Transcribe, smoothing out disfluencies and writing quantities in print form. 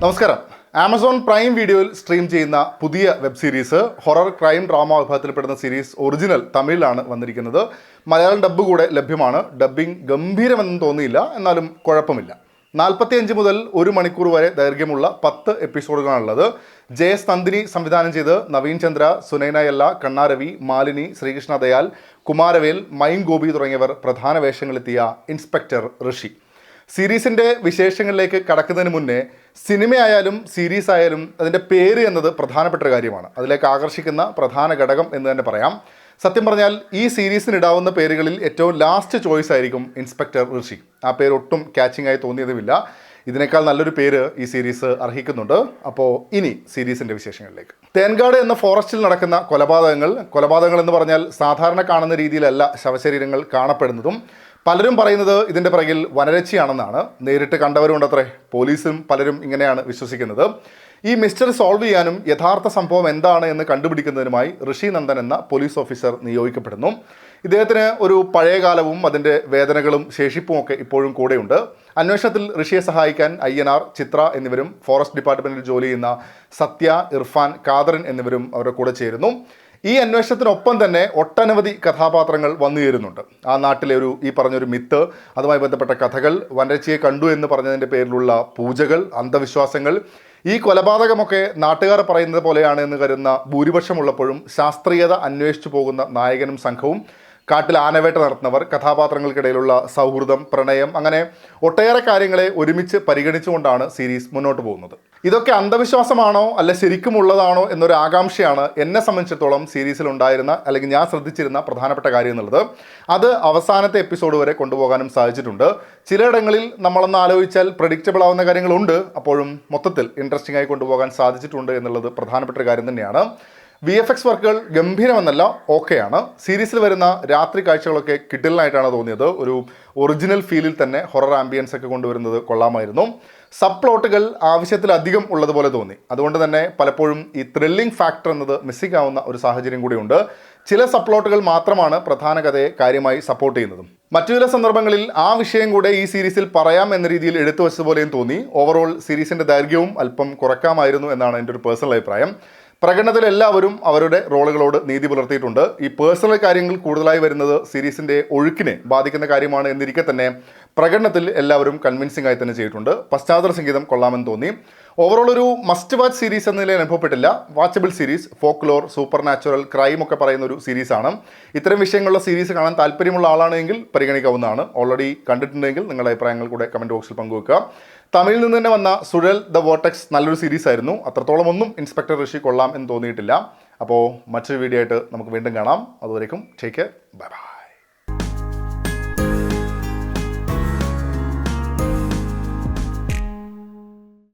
നമസ്കാരം. Amazon prime വീഡിയോയിൽ stream ചെയ്യുന്ന പുതിയ web series horror crime drama വിഭാഗത്തിൽപ്പെടുന്ന സീരീസ് ഒറിജിനൽ തമിഴിലാണ് വന്നിരിക്കുന്നത്. മലയാളം ഡബ്ബ് കൂടെ ലഭ്യമാണ്. ഡബ്ബിംഗ് ഗംഭീരമെന്ന് തോന്നിയില്ല, എന്നാലും കുഴപ്പമില്ല. 45 മുതൽ 1 മണിക്കൂർ വരെ ദൈർഘ്യമുള്ള 10 എപ്പിസോഡുകളാണുള്ളത്. JS നന്ദിനി സംവിധാനം ചെയ്ത് നവീൻ ചന്ദ്ര, സുനൈന, കണ്ണാരവി, മാലിനി, ശ്രീകൃഷ്ണ ദയാൽ, കുമാരവേൽ, മൈൻ ഗോപി തുടങ്ങിയവർ പ്രധാന വേഷങ്ങളെത്തിയ ഇൻസ്പെക്ടർ ഋഷി. സീരീസിൻ്റെ വിശേഷങ്ങളിലേക്ക് കടക്കുന്നതിന് മുന്നേ സിനിമയായാലും സീരീസ് ആയാലും അതിൻ്റെ പേര് എന്നത് പ്രധാനപ്പെട്ട ഒരു കാര്യമാണ്. അതിലേക്ക് ആകർഷിക്കുന്ന പ്രധാന ഘടകം എന്ന് തന്നെ പറയാം. സത്യം പറഞ്ഞാൽ ഈ സീരീസിനിടാവുന്ന പേരുകളിൽ ഏറ്റവും ലാസ്റ്റ് ചോയ്സ് ആയിരിക്കും ഇൻസ്പെക്ടർ ഋഷി. ആ പേര് ഒട്ടും ക്യാച്ചിങ് ആയി തോന്നിയതുമില്ല. ഇതിനേക്കാൾ നല്ലൊരു പേര് ഈ സീരീസ് അർഹിക്കുന്നുണ്ട്. അപ്പോൾ ഇനി സീരീസിൻ്റെ വിശേഷങ്ങളിലേക്ക്. തേൻകാട് എന്ന ഫോറസ്റ്റിൽ നടക്കുന്ന കൊലപാതകങ്ങൾ എന്ന് പറഞ്ഞാൽ സാധാരണ കാണുന്ന രീതിയിലല്ല ശവശരീരങ്ങൾ കാണപ്പെടുന്നതും. പലരും പറയുന്നത് ഇതിൻ്റെ പിറകിൽ വനരച്ചിയാണെന്നാണ്. നേരിട്ട് കണ്ടവരുണ്ടത്രേ. പോലീസും പലരും ഇങ്ങനെയാണ് വിശ്വസിക്കുന്നത്. ഈ മിസ്റ്ററി സോൾവ് ചെയ്യാനും യഥാർത്ഥ സംഭവം എന്താണ് എന്ന് കണ്ടുപിടിക്കുന്നതിനുമായി ഋഷി നന്ദൻ എന്ന പോലീസ് ഓഫീസർ നിയോഗിക്കപ്പെടുന്നു. ഇദ്ദേഹത്തിന് ഒരു പഴയകാലവും അതിൻ്റെ വേദനകളും ശേഷിപ്പും ഒക്കെ ഇപ്പോഴും കൂടെയുണ്ട്. അന്വേഷണത്തിൽ ഋഷിയെ സഹായിക്കാൻ INR, ചിത്ര എന്നിവരും ഫോറസ്റ്റ് ഡിപ്പാർട്ട്മെൻറ്റിൽ ജോലി ചെയ്യുന്ന സത്യ, ഇർഫാൻ, കാദറിൻ എന്നിവരും അവരുടെ കൂടെ ചേരുന്നു. ഈ അന്വേഷണത്തിനൊപ്പം തന്നെ ഒട്ടനവധി കഥാപാത്രങ്ങൾ വന്നു ചേരുന്നുണ്ട്. ആ നാട്ടിലെ ഈ പറഞ്ഞൊരു മിത്ത്, അതുമായി ബന്ധപ്പെട്ട കഥകൾ, വനരച്ചിയെ കണ്ടു എന്ന് പറഞ്ഞതിൻ്റെ പേരിലുള്ള പൂജകൾ, അന്ധവിശ്വാസങ്ങൾ, ഈ കൊലപാതകമൊക്കെ നാട്ടുകാർ പറയുന്നത് പോലെയാണ് എന്ന് കരുതുന്ന ഭൂരിപക്ഷമുള്ളപ്പോഴും ശാസ്ത്രീയത അന്വേഷിച്ചു പോകുന്ന നായകനും സംഘവും, കാട്ടിൽ ആനവേട്ട നടത്തുന്നവർ, കഥാപാത്രങ്ങൾക്കിടയിലുള്ള സൗഹൃദം, പ്രണയം, അങ്ങനെ ഒട്ടേറെ കാര്യങ്ങളെ ഒരുമിച്ച് പരിഗണിച്ചുകൊണ്ടാണ് സീരീസ് മുന്നോട്ട് പോകുന്നത്. ഇതൊക്കെ അന്ധവിശ്വാസമാണോ അല്ല ശരിക്കുമുള്ളതാണോ എന്നൊരു ആകാംക്ഷയാണ് എന്നെ സംബന്ധിച്ചിടത്തോളം സീരീസിലുണ്ടായിരുന്ന, അല്ലെങ്കിൽ ഞാൻ ശ്രദ്ധിച്ചിരുന്ന പ്രധാനപ്പെട്ട കാര്യം എന്നുള്ളത്. അത് അവസാനത്തെ എപ്പിസോഡ് വരെ കൊണ്ടുപോകാനും സാധിച്ചിട്ടുണ്ട്. ചിലയിടങ്ങളിൽ നമ്മളൊന്ന് ആലോചിച്ചാൽ പ്രഡിക്റ്റബിൾ ആവുന്ന കാര്യങ്ങളുണ്ട്. അപ്പോഴും മൊത്തത്തിൽ ഇൻട്രസ്റ്റിംഗ് ആയി കൊണ്ടുപോകാൻ സാധിച്ചിട്ടുണ്ട് എന്നുള്ളത് പ്രധാനപ്പെട്ട ഒരു കാര്യം തന്നെയാണ്. VFX വർക്കുകൾ ഗംഭീരമെന്നല്ല, ഓക്കെയാണ്. സീരീസിൽ വരുന്ന രാത്രി കാഴ്ചകളൊക്കെ കിടിലനായിട്ടാണ് തോന്നിയത്. ഒരു ഒറിജിനൽ ഫീലിൽ തന്നെ ഹൊറർ ആംബിയൻസ് ഒക്കെ കൊണ്ടുവരുന്നത് കൊള്ളാമായിരുന്നു. സബ് പ്ലോട്ടുകൾ ആവശ്യത്തിലധികം ഉള്ളതുപോലെ തോന്നി. അതുകൊണ്ട് തന്നെ പലപ്പോഴും ഈ ത്രില്ലിംഗ് ഫാക്ടർ എന്നത് മിസ്സിംഗ് ആവുന്ന ഒരു സാഹചര്യം കൂടിയുണ്ട്. ചില സബ് പ്ലോട്ടുകൾ മാത്രമാണ് പ്രധാന കഥയെ കാര്യമായി സപ്പോർട്ട് ചെയ്യുന്നതും. മറ്റു ചില സന്ദർഭങ്ങളിൽ ആ വിഷയം കൂടെ ഈ സീരീസിൽ പറയാം എന്ന രീതിയിൽ എടുത്തു വെച്ചതുപോലെയും തോന്നി. ഓവറോൾ സീരീസിൻ്റെ ദൈർഘ്യവും അല്പം കുറയ്ക്കാമായിരുന്നു എന്നാണ് എൻ്റെ ഒരു പേഴ്സണൽ അഭിപ്രായം. പ്രകടനത്തിൽ എല്ലാവരും അവരുടെ റോളുകളോട് നീതി പുലർത്തിയിട്ടുണ്ട്. ഈ പേഴ്സണൽ കാര്യങ്ങൾ കൂടുതലായി വരുന്നത് സീരീസിൻ്റെ ഒഴുക്കിനെ ബാധിക്കുന്ന കാര്യമാണ് എന്നിരിക്കെ തന്നെ പ്രകടനത്തിൽ എല്ലാവരും കൺവിൻസിംഗ് ആയി തന്നെ ചെയ്തിട്ടുണ്ട്. പശ്ചാത്തല സംഗീതം കൊള്ളാമെന്ന് തോന്നി. ഓവറോൾ ഒരു മസ്റ്റ് വാച്ച് സീരീസ് എന്ന നിലയിൽ അനുഭവപ്പെട്ടില്ല. Watchable series, folklore, supernatural, crime ഒക്കെ പറയുന്ന ഒരു സീരീസാണ്. ഇത്തരം വിഷയങ്ങളുള്ള സീരീസ് കാണാൻ താല്പര്യമുള്ള ആളാണെങ്കിൽ പരിഗണിക്കാവുന്നതാണ്. ഓൾറെഡി കണ്ടിട്ടുണ്ടെങ്കിൽ നിങ്ങളുടെ അഭിപ്രായങ്ങൾ കൂടെ കമൻറ്റ് ബോക്സിൽ പങ്കുവെക്കുക. തമിഴിൽ നിന്ന് തന്നെ വന്ന സുഴൽ ദ വോർട്ടെക്സ് നല്ലൊരു സീരീസ് ആയിരുന്നു. അത്രത്തോളം ഒന്നും ഇൻസ്പെക്ടർ ഋഷി കൊള്ളാം എന്ന് തോന്നിയിട്ടില്ല. അപ്പോൾ മറ്റൊരു വീഡിയോ ആയിട്ട് നമുക്ക് വീണ്ടും കാണാം. അതുവരേക്കും ടേക്ക് കെയർ, ബൈ ബൈ.